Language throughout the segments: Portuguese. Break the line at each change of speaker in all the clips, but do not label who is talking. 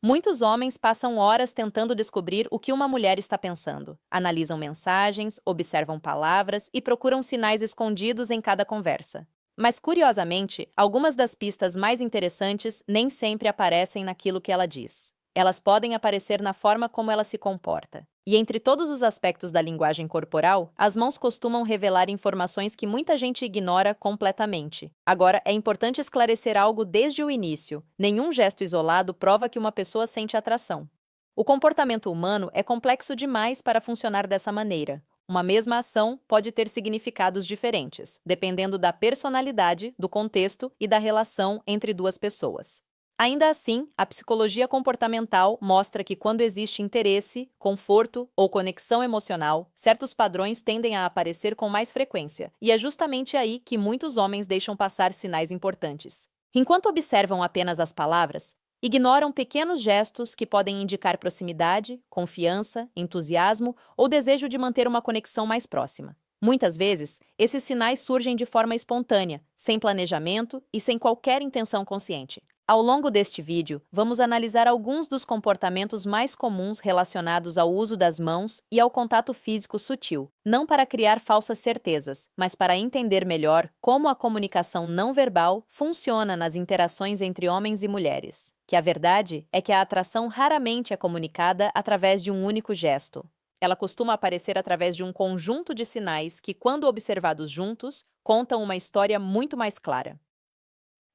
Muitos homens passam horas tentando descobrir o que uma mulher está pensando. Analisam mensagens, observam palavras e procuram sinais escondidos em cada conversa. Mas, curiosamente, algumas das pistas mais interessantes nem sempre aparecem naquilo que ela diz. Elas podem aparecer na forma como ela se comporta. E entre todos os aspectos da linguagem corporal, as mãos costumam revelar informações que muita gente ignora completamente. Agora, é importante esclarecer algo desde o início. Nenhum gesto isolado prova que uma pessoa sente atração. O comportamento humano é complexo demais para funcionar dessa maneira. Uma mesma ação pode ter significados diferentes, dependendo da personalidade, do contexto e da relação entre duas pessoas. Ainda assim, a psicologia comportamental mostra que quando existe interesse, conforto ou conexão emocional, certos padrões tendem a aparecer com mais frequência, e é justamente aí que muitos homens deixam passar sinais importantes. Enquanto observam apenas as palavras, ignoram pequenos gestos que podem indicar proximidade, confiança, entusiasmo ou desejo de manter uma conexão mais próxima. Muitas vezes, esses sinais surgem de forma espontânea, sem planejamento e sem qualquer intenção consciente. Ao longo deste vídeo, vamos analisar alguns dos comportamentos mais comuns relacionados ao uso das mãos e ao contato físico sutil, não para criar falsas certezas, mas para entender melhor como a comunicação não verbal funciona nas interações entre homens e mulheres. Que a verdade é que a atração raramente é comunicada através de um único gesto. Ela costuma aparecer através de um conjunto de sinais que, quando observados juntos, contam uma história muito mais clara.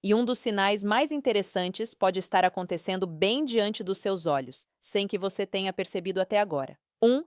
E um dos sinais mais interessantes pode estar acontecendo bem diante dos seus olhos, sem que você tenha percebido até agora.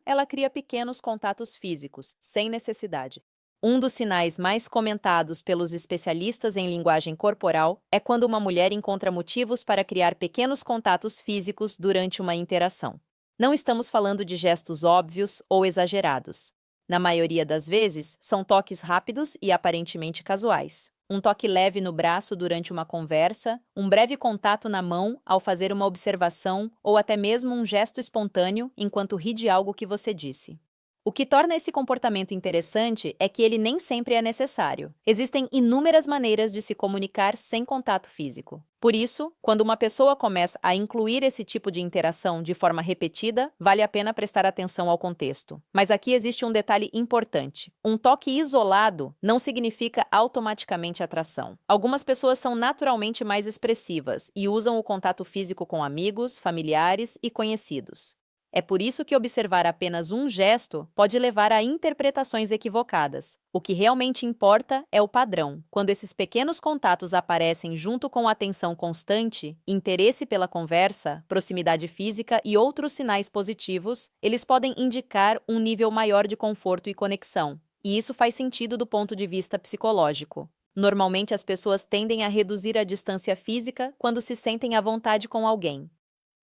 Ela cria pequenos contatos físicos, sem necessidade. Um dos sinais mais comentados pelos especialistas em linguagem corporal é quando uma mulher encontra motivos para criar pequenos contatos físicos durante uma interação. Não estamos falando de gestos óbvios ou exagerados. Na maioria das vezes, são toques rápidos e aparentemente casuais. Um toque leve no braço durante uma conversa, um breve contato na mão ao fazer uma observação ou até mesmo um gesto espontâneo enquanto ri de algo que você disse. O que torna esse comportamento interessante é que ele nem sempre é necessário. Existem inúmeras maneiras de se comunicar sem contato físico. Por isso, quando uma pessoa começa a incluir esse tipo de interação de forma repetida, vale a pena prestar atenção ao contexto. Mas aqui existe um detalhe importante. Um toque isolado não significa automaticamente atração. Algumas pessoas são naturalmente mais expressivas e usam o contato físico com amigos, familiares e conhecidos. É por isso que observar apenas um gesto pode levar a interpretações equivocadas. O que realmente importa é o padrão. Quando esses pequenos contatos aparecem junto com atenção constante, interesse pela conversa, proximidade física e outros sinais positivos, eles podem indicar um nível maior de conforto e conexão. E isso faz sentido do ponto de vista psicológico. Normalmente, as pessoas tendem a reduzir a distância física quando se sentem à vontade com alguém.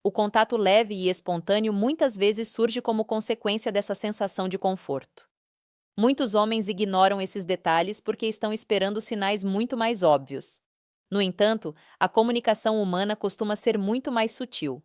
O contato leve e espontâneo muitas vezes surge como consequência dessa sensação de conforto. Muitos homens ignoram esses detalhes porque estão esperando sinais muito mais óbvios. No entanto, a comunicação humana costuma ser muito mais sutil.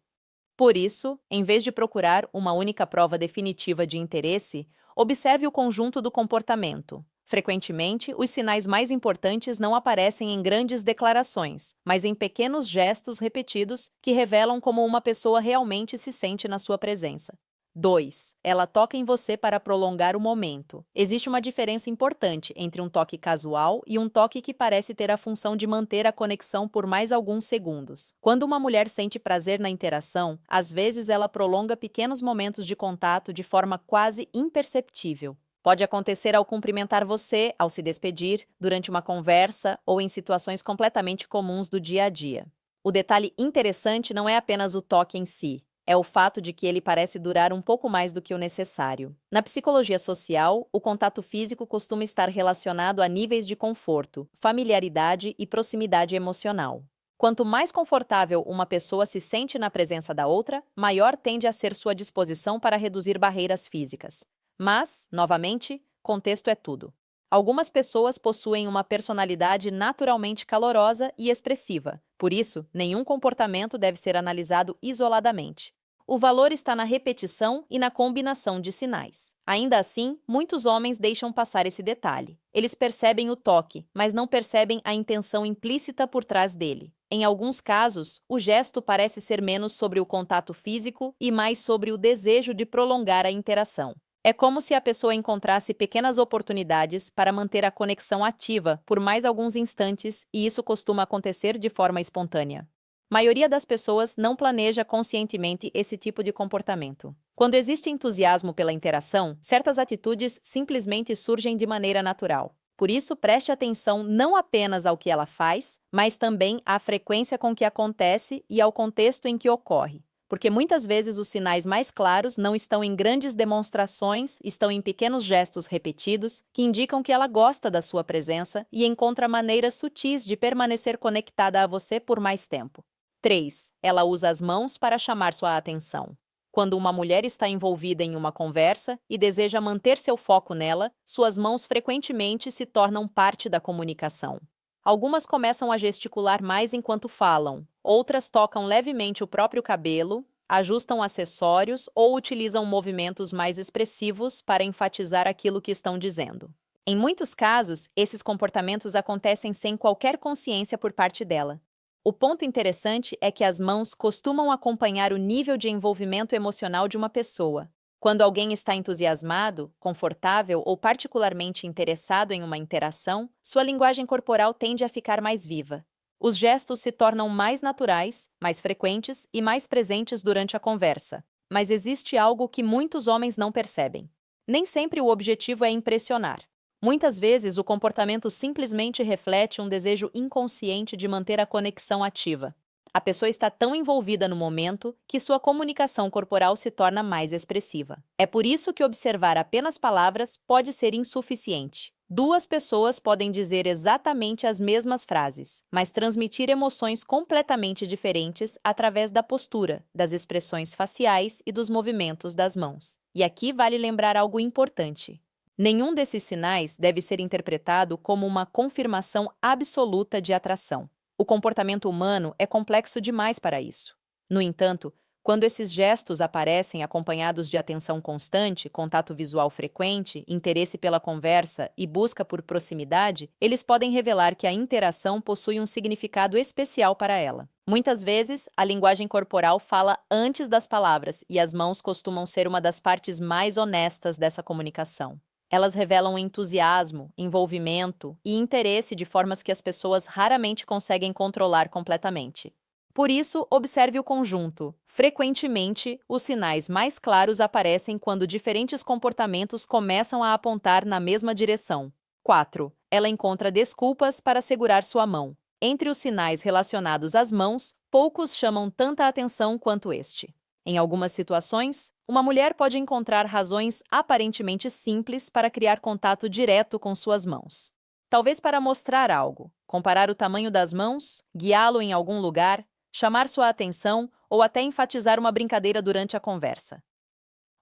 Por isso, em vez de procurar uma única prova definitiva de interesse, observe o conjunto do comportamento. Frequentemente, os sinais mais importantes não aparecem em grandes declarações, mas em pequenos gestos repetidos que revelam como uma pessoa realmente se sente na sua presença. 2. Ela toca em você para prolongar o momento. Existe uma diferença importante entre um toque casual e um toque que parece ter a função de manter a conexão por mais alguns segundos. Quando uma mulher sente prazer na interação, às vezes ela prolonga pequenos momentos de contato de forma quase imperceptível. Pode acontecer ao cumprimentar você, ao se despedir, durante uma conversa ou em situações completamente comuns do dia a dia. O detalhe interessante não é apenas o toque em si, é o fato de que ele parece durar um pouco mais do que o necessário. Na psicologia social, o contato físico costuma estar relacionado a níveis de conforto, familiaridade e proximidade emocional. Quanto mais confortável uma pessoa se sente na presença da outra, maior tende a ser sua disposição para reduzir barreiras físicas. Mas, novamente, contexto é tudo. Algumas pessoas possuem uma personalidade naturalmente calorosa e expressiva. Por isso, nenhum comportamento deve ser analisado isoladamente. O valor está na repetição e na combinação de sinais. Ainda assim, muitos homens deixam passar esse detalhe. Eles percebem o toque, mas não percebem a intenção implícita por trás dele. Em alguns casos, o gesto parece ser menos sobre o contato físico e mais sobre o desejo de prolongar a interação. É como se a pessoa encontrasse pequenas oportunidades para manter a conexão ativa por mais alguns instantes, e isso costuma acontecer de forma espontânea. A maioria das pessoas não planeja conscientemente esse tipo de comportamento. Quando existe entusiasmo pela interação, certas atitudes simplesmente surgem de maneira natural. Por isso, preste atenção não apenas ao que ela faz, mas também à frequência com que acontece e ao contexto em que ocorre. Porque muitas vezes os sinais mais claros não estão em grandes demonstrações, estão em pequenos gestos repetidos que indicam que ela gosta da sua presença e encontra maneiras sutis de permanecer conectada a você por mais tempo. 3. Ela usa as mãos para chamar sua atenção. Quando uma mulher está envolvida em uma conversa e deseja manter seu foco nela, suas mãos frequentemente se tornam parte da comunicação. Algumas começam a gesticular mais enquanto falam, outras tocam levemente o próprio cabelo, ajustam acessórios ou utilizam movimentos mais expressivos para enfatizar aquilo que estão dizendo. Em muitos casos, esses comportamentos acontecem sem qualquer consciência por parte dela. O ponto interessante é que as mãos costumam acompanhar o nível de envolvimento emocional de uma pessoa. Quando alguém está entusiasmado, confortável ou particularmente interessado em uma interação, sua linguagem corporal tende a ficar mais viva. Os gestos se tornam mais naturais, mais frequentes e mais presentes durante a conversa. Mas existe algo que muitos homens não percebem. Nem sempre o objetivo é impressionar. Muitas vezes, o comportamento simplesmente reflete um desejo inconsciente de manter a conexão ativa. A pessoa está tão envolvida no momento que sua comunicação corporal se torna mais expressiva. É por isso que observar apenas palavras pode ser insuficiente. Duas pessoas podem dizer exatamente as mesmas frases, mas transmitir emoções completamente diferentes através da postura, das expressões faciais e dos movimentos das mãos. E aqui vale lembrar algo importante. Nenhum desses sinais deve ser interpretado como uma confirmação absoluta de atração. O comportamento humano é complexo demais para isso. No entanto, quando esses gestos aparecem acompanhados de atenção constante, contato visual frequente, interesse pela conversa e busca por proximidade, eles podem revelar que a interação possui um significado especial para ela. Muitas vezes, a linguagem corporal fala antes das palavras e as mãos costumam ser uma das partes mais honestas dessa comunicação. Elas revelam entusiasmo, envolvimento e interesse de formas que as pessoas raramente conseguem controlar completamente. Por isso, observe o conjunto. Frequentemente, os sinais mais claros aparecem quando diferentes comportamentos começam a apontar na mesma direção. 4. Ela encontra desculpas para segurar sua mão. Entre os sinais relacionados às mãos, poucos chamam tanta atenção quanto este. Em algumas situações, uma mulher pode encontrar razões aparentemente simples para criar contato direto com suas mãos. Talvez para mostrar algo, comparar o tamanho das mãos, guiá-lo em algum lugar, chamar sua atenção ou até enfatizar uma brincadeira durante a conversa.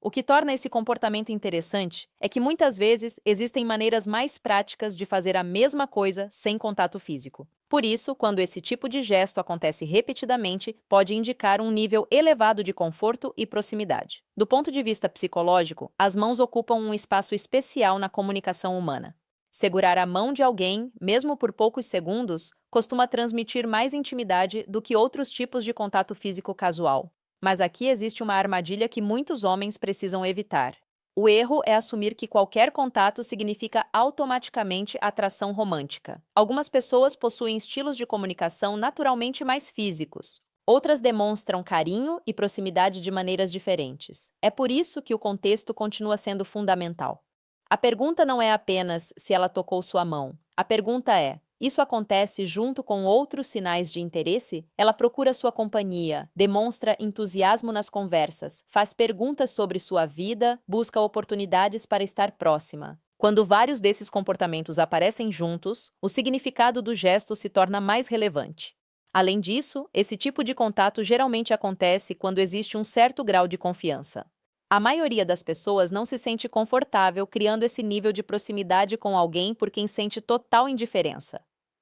O que torna esse comportamento interessante é que muitas vezes existem maneiras mais práticas de fazer a mesma coisa sem contato físico. Por isso, quando esse tipo de gesto acontece repetidamente, pode indicar um nível elevado de conforto e proximidade. Do ponto de vista psicológico, as mãos ocupam um espaço especial na comunicação humana. Segurar a mão de alguém, mesmo por poucos segundos, costuma transmitir mais intimidade do que outros tipos de contato físico casual. Mas aqui existe uma armadilha que muitos homens precisam evitar. O erro é assumir que qualquer contato significa automaticamente atração romântica. Algumas pessoas possuem estilos de comunicação naturalmente mais físicos. Outras demonstram carinho e proximidade de maneiras diferentes. É por isso que o contexto continua sendo fundamental. A pergunta não é apenas se ela tocou sua mão. A pergunta é: isso acontece junto com outros sinais de interesse? Ela procura sua companhia, demonstra entusiasmo nas conversas, faz perguntas sobre sua vida, busca oportunidades para estar próxima. Quando vários desses comportamentos aparecem juntos, o significado do gesto se torna mais relevante. Além disso, esse tipo de contato geralmente acontece quando existe um certo grau de confiança. A maioria das pessoas não se sente confortável criando esse nível de proximidade com alguém por quem sente total indiferença.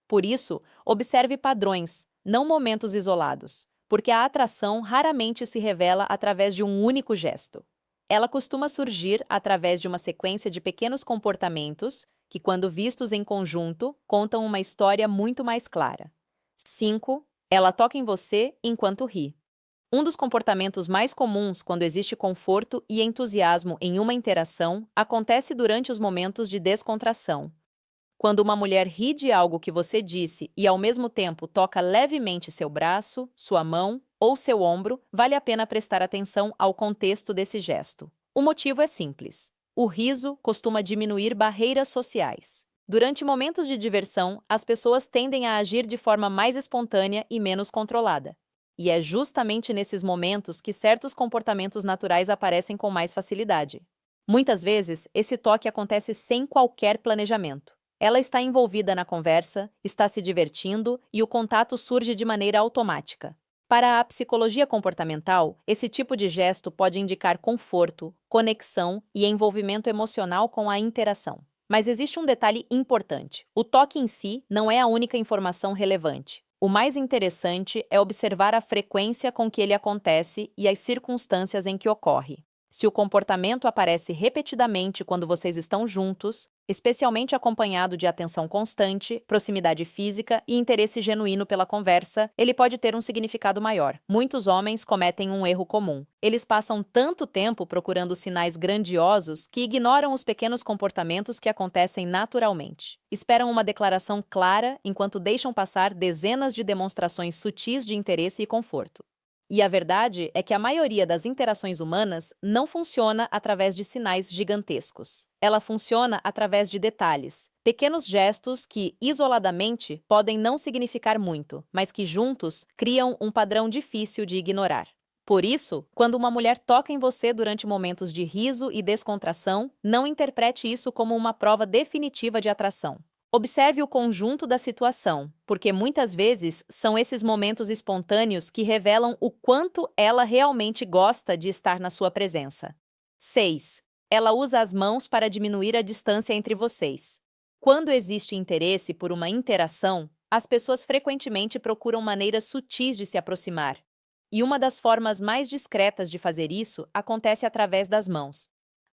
Por isso, observe padrões, não momentos isolados, porque a atração raramente se revela através de um único gesto. Ela costuma surgir através de uma sequência de pequenos comportamentos que, quando vistos em conjunto, contam uma história muito mais clara. 5. Ela toca em você enquanto ri. Um dos comportamentos mais comuns quando existe conforto e entusiasmo em uma interação acontece durante os momentos de descontração. Quando uma mulher ri de algo que você disse e ao mesmo tempo toca levemente seu braço, sua mão ou seu ombro, vale a pena prestar atenção ao contexto desse gesto. O motivo é simples. O riso costuma diminuir barreiras sociais. Durante momentos de diversão, as pessoas tendem a agir de forma mais espontânea e menos controlada. E é justamente nesses momentos que certos comportamentos naturais aparecem com mais facilidade. Muitas vezes, esse toque acontece sem qualquer planejamento. Ela está envolvida na conversa, está se divertindo e o contato surge de maneira automática. Para a psicologia comportamental, esse tipo de gesto pode indicar conforto, conexão e envolvimento emocional com a interação. Mas existe um detalhe importante: o toque em si não é a única informação relevante. O mais interessante é observar a frequência com que ele acontece e as circunstâncias em que ocorre. Se o comportamento aparece repetidamente quando vocês estão juntos, especialmente acompanhado de atenção constante, proximidade física e interesse genuíno pela conversa, ele pode ter um significado maior. Muitos homens cometem um erro comum. Eles passam tanto tempo procurando sinais grandiosos que ignoram os pequenos comportamentos que acontecem naturalmente. Esperam uma declaração clara enquanto deixam passar dezenas de demonstrações sutis de interesse e conforto. E a verdade é que a maioria das interações humanas não funciona através de sinais gigantescos. Ela funciona através de detalhes, pequenos gestos que, isoladamente, podem não significar muito, mas que juntos criam um padrão difícil de ignorar. Por isso, quando uma mulher toca em você durante momentos de riso e descontração, não interprete isso como uma prova definitiva de atração. Observe o conjunto da situação, porque muitas vezes são esses momentos espontâneos que revelam o quanto ela realmente gosta de estar na sua presença. 6. Ela usa as mãos para diminuir a distância entre vocês. Quando existe interesse por uma interação, as pessoas frequentemente procuram maneiras sutis de se aproximar. E uma das formas mais discretas de fazer isso acontece através das mãos.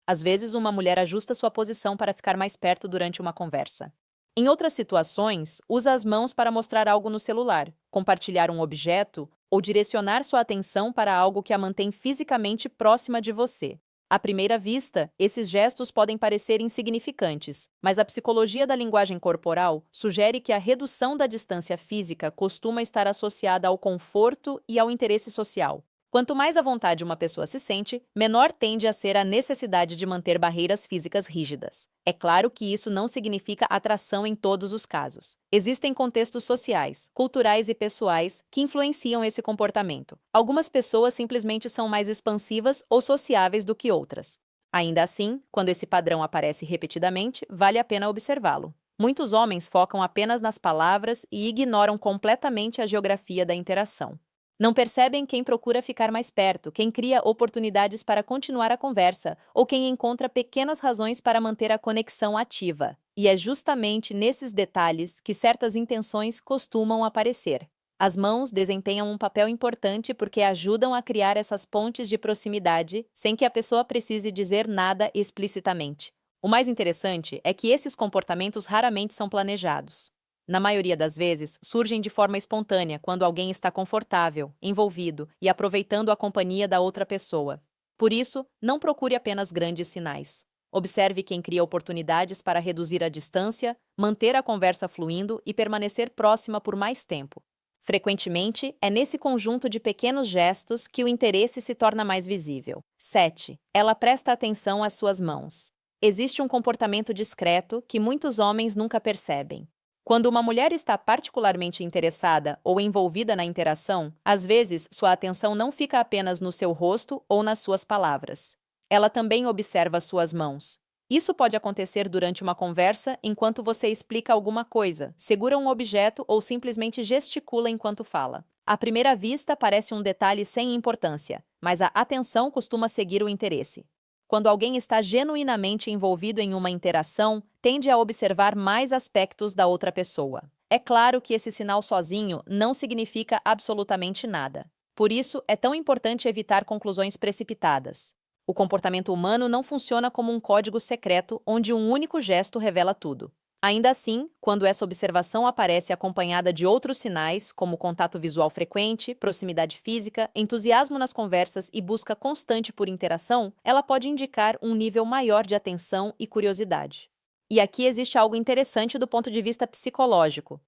Às vezes, uma mulher ajusta sua posição para ficar mais perto durante uma conversa. Em outras situações, usa as mãos para mostrar algo no celular, compartilhar um objeto ou direcionar sua atenção para algo que a mantém fisicamente próxima de você. À primeira vista, esses gestos podem parecer insignificantes, mas a psicologia da linguagem corporal sugere que a redução da distância física costuma estar associada ao conforto e ao interesse social. Quanto mais à vontade uma pessoa se sente, menor tende a ser a necessidade de manter barreiras físicas rígidas. É claro que isso não significa atração em todos os casos. Existem contextos sociais, culturais e pessoais que influenciam esse comportamento. Algumas pessoas simplesmente são mais expansivas ou sociáveis do que outras. Ainda assim, quando esse padrão aparece repetidamente, vale a pena observá-lo. Muitos homens focam apenas nas palavras e ignoram completamente a geografia da interação. Não percebem quem procura ficar mais perto, quem cria oportunidades para continuar a conversa ou quem encontra pequenas razões para manter a conexão ativa. E é justamente nesses detalhes que certas intenções costumam aparecer. As mãos desempenham um papel importante porque ajudam a criar essas pontes de proximidade sem que a pessoa precise dizer nada explicitamente. O mais interessante é que esses comportamentos raramente são planejados. Na maioria das vezes, surgem de forma espontânea quando alguém está confortável, envolvido e aproveitando a companhia da outra pessoa. Por isso, não procure apenas grandes sinais. Observe quem cria oportunidades para reduzir a distância, manter a conversa fluindo e permanecer próxima por mais tempo. Frequentemente, é nesse conjunto de pequenos gestos que o interesse se torna mais visível. 7. Ela presta atenção às suas mãos. Existe um comportamento discreto que muitos homens nunca percebem. Quando uma mulher está particularmente interessada ou envolvida na interação, às vezes sua atenção não fica apenas no seu rosto ou nas suas palavras. Ela também observa suas mãos. Isso pode acontecer durante uma conversa enquanto você explica alguma coisa, segura um objeto ou simplesmente gesticula enquanto fala. À primeira vista, parece um detalhe sem importância, mas a atenção costuma seguir o interesse. Quando alguém está genuinamente envolvido em uma interação, tende a observar mais aspectos da outra pessoa. É claro que esse sinal sozinho não significa absolutamente nada. Por isso, é tão importante evitar conclusões precipitadas. O comportamento humano não funciona como um código secreto onde um único gesto revela tudo. Ainda assim, quando essa observação aparece acompanhada de outros sinais, como contato visual frequente, proximidade física, entusiasmo nas conversas e busca constante por interação, ela pode indicar um nível maior de atenção e curiosidade. E aqui existe algo interessante do ponto de vista psicológico.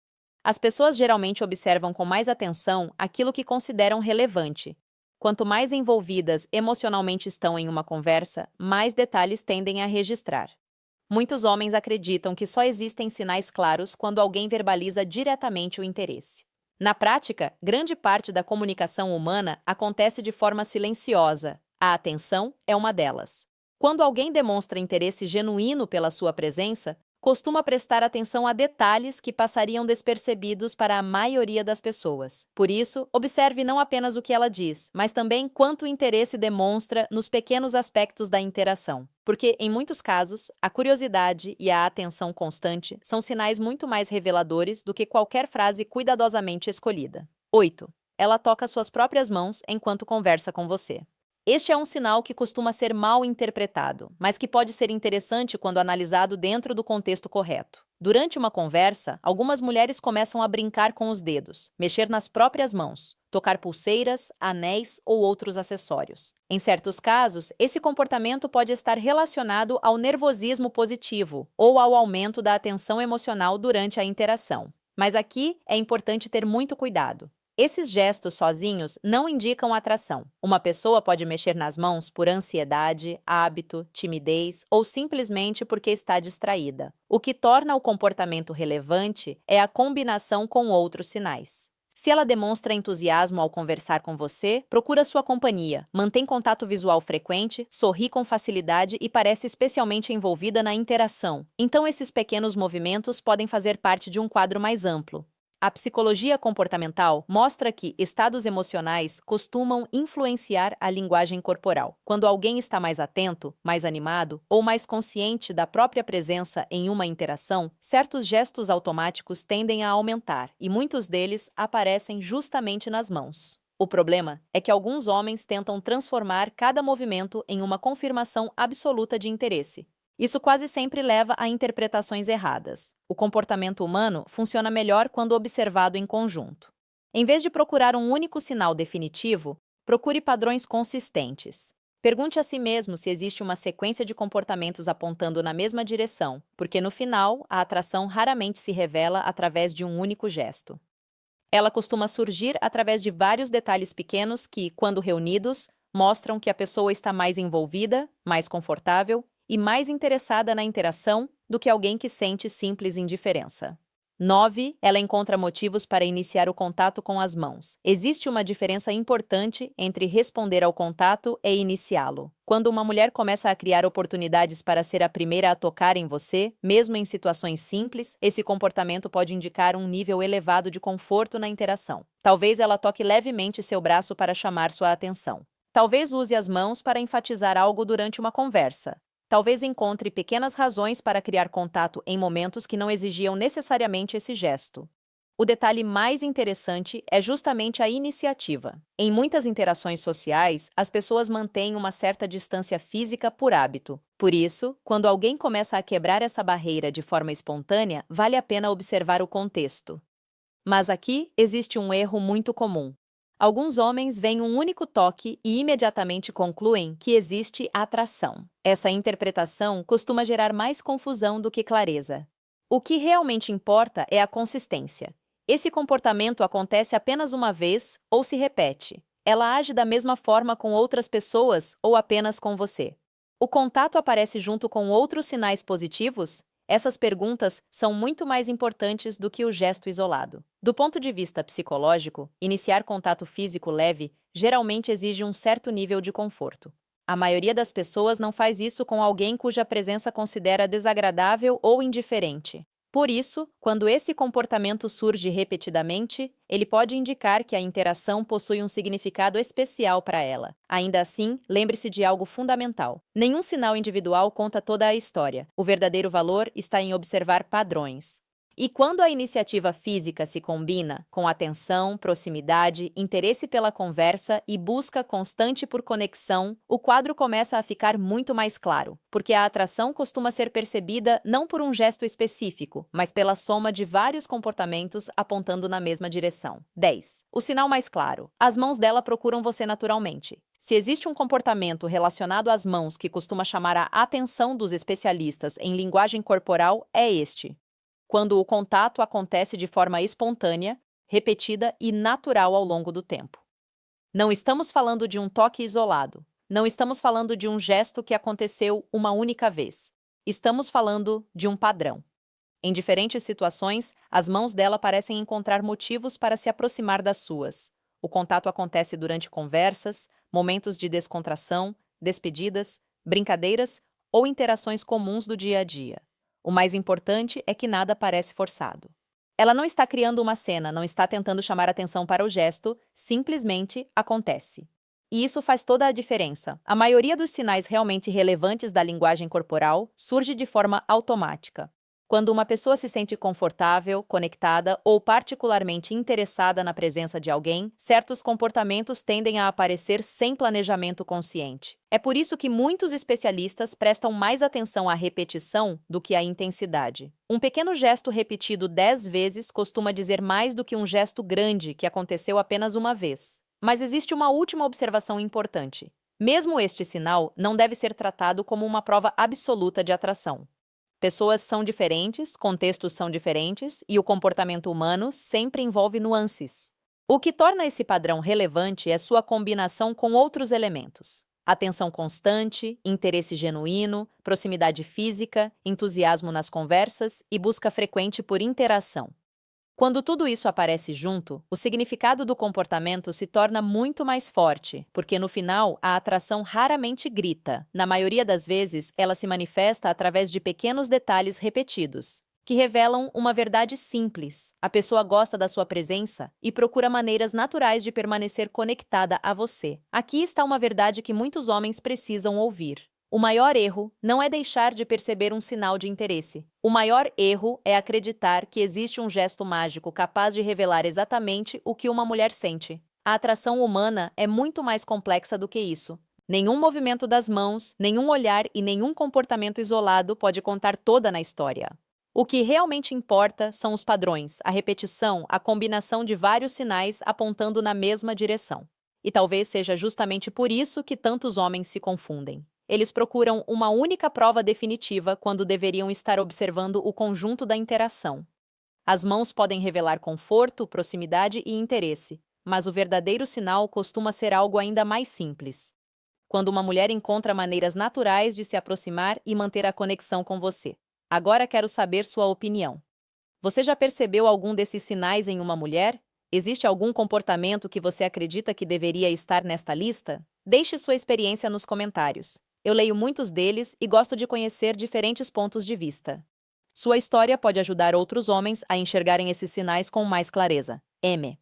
As pessoas geralmente observam com mais atenção aquilo que consideram relevante. Quanto mais envolvidas emocionalmente estão em uma conversa, mais detalhes tendem a registrar. Muitos homens acreditam que só existem sinais claros quando alguém verbaliza diretamente o interesse. Na prática, grande parte da comunicação humana acontece de forma silenciosa. A atenção é uma delas. Quando alguém demonstra interesse genuíno pela sua presença, costuma prestar atenção a detalhes que passariam despercebidos para a maioria das pessoas. Por isso, observe não apenas o que ela diz, mas também quanto interesse demonstra nos pequenos aspectos da interação. Porque, em muitos casos, a curiosidade e a atenção constante são sinais muito mais reveladores do que qualquer frase cuidadosamente escolhida. 8. Ela toca suas próprias mãos enquanto conversa com você. Este é um sinal que costuma ser mal interpretado, mas que pode ser interessante quando analisado dentro do contexto correto. Durante uma conversa, algumas mulheres começam a brincar com os dedos, mexer nas próprias mãos, tocar pulseiras, anéis ou outros acessórios. Em certos casos, esse comportamento pode estar relacionado ao nervosismo positivo ou ao aumento da atenção emocional durante a interação. Mas aqui é importante ter muito cuidado. Esses gestos sozinhos não indicam atração. Uma pessoa pode mexer nas mãos por ansiedade, hábito, timidez ou simplesmente porque está distraída. O que torna o comportamento relevante é a combinação com outros sinais. Se ela demonstra entusiasmo ao conversar com você, procura sua companhia, mantém contato visual frequente, sorri com facilidade e parece especialmente envolvida na interação. Então esses pequenos movimentos podem fazer parte de um quadro mais amplo. A psicologia comportamental mostra que estados emocionais costumam influenciar a linguagem corporal. Quando alguém está mais atento, mais animado ou mais consciente da própria presença em uma interação, certos gestos automáticos tendem a aumentar e muitos deles aparecem justamente nas mãos. O problema é que alguns homens tentam transformar cada movimento em uma confirmação absoluta de interesse. Isso quase sempre leva a interpretações erradas. O comportamento humano funciona melhor quando observado em conjunto. Em vez de procurar um único sinal definitivo, procure padrões consistentes. Pergunte a si mesmo se existe uma sequência de comportamentos apontando na mesma direção, porque no final, a atração raramente se revela através de um único gesto. Ela costuma surgir através de vários detalhes pequenos que, quando reunidos, mostram que a pessoa está mais envolvida, mais confortável e mais interessada na interação do que alguém que sente simples indiferença. 9. Ela encontra motivos para iniciar o contato com as mãos. Existe uma diferença importante entre responder ao contato e iniciá-lo. Quando uma mulher começa a criar oportunidades para ser a primeira a tocar em você, mesmo em situações simples, esse comportamento pode indicar um nível elevado de conforto na interação. Talvez ela toque levemente seu braço para chamar sua atenção. Talvez use as mãos para enfatizar algo durante uma conversa. Talvez encontre pequenas razões para criar contato em momentos que não exigiam necessariamente esse gesto. O detalhe mais interessante é justamente a iniciativa. Em muitas interações sociais, as pessoas mantêm uma certa distância física por hábito. Por isso, quando alguém começa a quebrar essa barreira de forma espontânea, vale a pena observar o contexto. Mas aqui existe um erro muito comum. Alguns homens veem um único toque e imediatamente concluem que existe atração. Essa interpretação costuma gerar mais confusão do que clareza. O que realmente importa é a consistência. Esse comportamento acontece apenas uma vez ou se repete. Ela age da mesma forma com outras pessoas ou apenas com você? O contato aparece junto com outros sinais positivos? Essas perguntas são muito mais importantes do que o gesto isolado. Do ponto de vista psicológico, iniciar contato físico leve geralmente exige um certo nível de conforto. A maioria das pessoas não faz isso com alguém cuja presença considera desagradável ou indiferente. Por isso, quando esse comportamento surge repetidamente, ele pode indicar que a interação possui um significado especial para ela. Ainda assim, lembre-se de algo fundamental. Nenhum sinal individual conta toda a história. O verdadeiro valor está em observar padrões. E quando a iniciativa física se combina com atenção, proximidade, interesse pela conversa e busca constante por conexão, o quadro começa a ficar muito mais claro, porque a atração costuma ser percebida não por um gesto específico, mas pela soma de vários comportamentos apontando na mesma direção. 10. O sinal mais claro. As mãos dela procuram você naturalmente. Se existe um comportamento relacionado às mãos que costuma chamar a atenção dos especialistas em linguagem corporal, é este: quando o contato acontece de forma espontânea, repetida e natural ao longo do tempo. Não estamos falando de um toque isolado. Não estamos falando de um gesto que aconteceu uma única vez. Estamos falando de um padrão. Em diferentes situações, as mãos dela parecem encontrar motivos para se aproximar das suas. O contato acontece durante conversas, momentos de descontração, despedidas, brincadeiras ou interações comuns do dia a dia. O mais importante é que nada parece forçado. Ela não está criando uma cena, não está tentando chamar atenção para o gesto, simplesmente acontece. E isso faz toda a diferença. A maioria dos sinais realmente relevantes da linguagem corporal surge de forma automática. Quando uma pessoa se sente confortável, conectada ou particularmente interessada na presença de alguém, certos comportamentos tendem a aparecer sem planejamento consciente. É por isso que muitos especialistas prestam mais atenção à repetição do que à intensidade. Um pequeno gesto repetido 10 vezes costuma dizer mais do que um gesto grande que aconteceu apenas uma vez. Mas existe uma última observação importante. Mesmo este sinal não deve ser tratado como uma prova absoluta de atração. Pessoas são diferentes, contextos são diferentes e o comportamento humano sempre envolve nuances. O que torna esse padrão relevante é sua combinação com outros elementos: atenção constante, interesse genuíno, proximidade física, entusiasmo nas conversas e busca frequente por interação. Quando tudo isso aparece junto, o significado do comportamento se torna muito mais forte, porque no final a atração raramente grita. Na maioria das vezes, ela se manifesta através de pequenos detalhes repetidos, que revelam uma verdade simples. A pessoa gosta da sua presença e procura maneiras naturais de permanecer conectada a você. Aqui está uma verdade que muitos homens precisam ouvir. O maior erro não é deixar de perceber um sinal de interesse. O maior erro é acreditar que existe um gesto mágico capaz de revelar exatamente o que uma mulher sente. A atração humana é muito mais complexa do que isso. Nenhum movimento das mãos, nenhum olhar e nenhum comportamento isolado pode contar toda na história. O que realmente importa são os padrões, a repetição, a combinação de vários sinais apontando na mesma direção. E talvez seja justamente por isso que tantos homens se confundem. Eles procuram uma única prova definitiva quando deveriam estar observando o conjunto da interação. As mãos podem revelar conforto, proximidade e interesse, mas o verdadeiro sinal costuma ser algo ainda mais simples. Quando uma mulher encontra maneiras naturais de se aproximar e manter a conexão com você. Agora quero saber sua opinião. Você já percebeu algum desses sinais em uma mulher? Existe algum comportamento que você acredita que deveria estar nesta lista? Deixe sua experiência nos comentários. Eu leio muitos deles e gosto de conhecer diferentes pontos de vista. Sua história pode ajudar outros homens a enxergarem esses sinais com mais clareza. M.